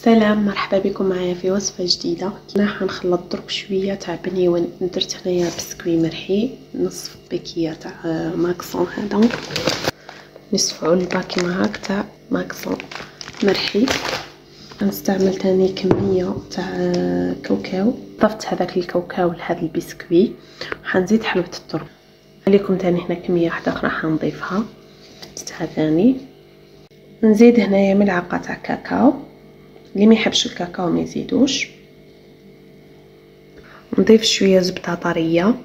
سلام، مرحبا بكم معايا في وصفه جديده. هنا حنخلط درك شويه تاع بنيون. درت هنايا بسكوي مرحي، نصف باكيه تاع ماكسون، هذا نصف علبه كيما هاك تاع ماكسون مرحي. غنستعمل تاني كميه تاع كاوكاو، ضفت هذاك الكاوكاو لهذا البسكوي، وحنزيد حلوه الدرك. عليكم تاني هنا كميه واحده اخرى حنضيفها ثاني. نزيد هنايا ملعقه تاع كاكاو، اللي ما يحبش الكاكاو ما يزيدوش. نضيف شويه زبده طريه،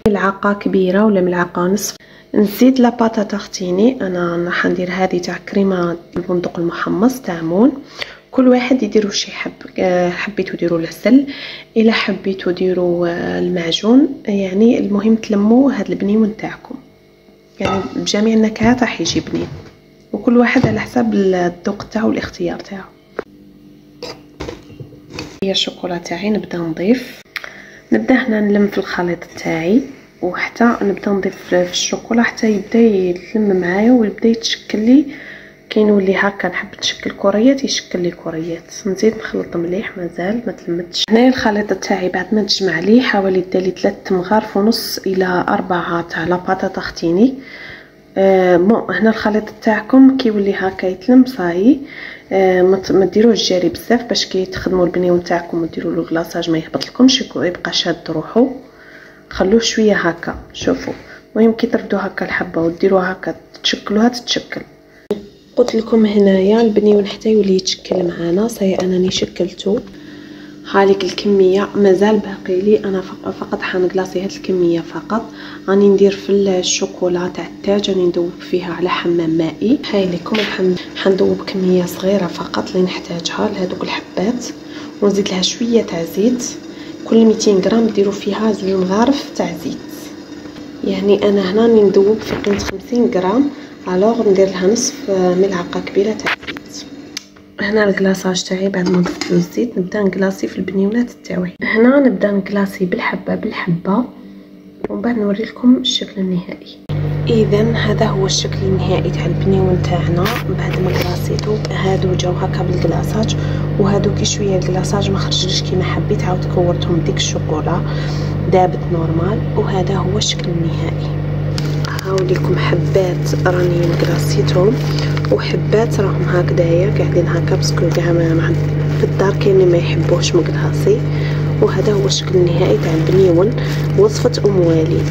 ملعقه كبيره ولا ملعقه نصف. نزيد لاباطا تختيني، انا راح ندير هذه تاع كريمه البندق المحمص تاع مون. كل واحد يديروا شي يحب، حبيتوا ديروا العسل، الا حبيتوا ديروا المعجون، يعني المهم تلموا هاد البنيون تاعكم، يعني بجميع النكهات راح يجي بنين، وكل واحد على حسب الذوق تاعو والاختيار تاعو. هي الشوكولا تاعي نبدا نبدا هنا نلم في الخليط تاعي، وحتى نبدا نضيف في الشوكولا حتى يبدا يتلم معايا ويبدا يتشكل لي. كي نولي هكا نحب نشكل كريات يشكل لي كريات. نزيد نخلط مليح، مازال ما تلمتش. هنايا الخليط تاعي بعد ما تجمع لي حوالي دالي 3 مغارف ونص الى 4 تاع لاباطا تختيني. هنا الخليط تاعكم كي يولي هكا يتلم صاي، ما ديروش جاري بزاف باش كي تخدموا البنيون تاعكم وديروا له كلاصاج ما يهبط لكمش، يبقى شاد روحو. خلوه شويه هكا، شوفوا المهم كي تردوا هكا الحبه وديروها هكا تشكلوها تتشكل. قلت لكم هنايا البنيون حتى يولي يتشكل معانا صاي. انني شكلته هاليك الكميه، مازال باقي لي انا فقط حنقلاصي هاد الكميه فقط. راني ندير في الشوكولا تاع التاج، راني ندوب فيها على حمام مائي. هاي لكم حندوب كميه صغيره فقط اللي نحتاجها لهذوك الحبات، ونزيد لها شويه تاع زيت. كل 200 غرام ديروا فيها 2 مغارف تاع زيت، يعني انا هنا راني ندوب في قيمه 50 غرام، الوغ ندير لها نصف ملعقه كبيره تاع زيت. هنا الكلاصاج تاعي بعد ما ضفت له الزيت نبدا نكلاصي في البنيونات تاعي. هنا نبدا نكلاصي بالحبه بالحبه، ومن بعد نوري لكم الشكل النهائي. اذا هذا هو الشكل النهائي تاع البنيون تاعنا بعد ما كلاصيتو. هادو جاو هكا بالكلاصاج، وهادو كي شويه الكلاصاج ما خرجليش كيما حبيت، عاود كورتهم ديك الشوكولا دابت نورمال. وهذا هو الشكل النهائي. هاوليكم حبات راني كلاصيتهم، وحبات راهم هكذايا قاعدين هكا باسكو كاع في الدار كاين اللي ما يحبوش مقلاصي. وهذا هو الشكل النهائي تاع البنيون، وصفه ام وليد.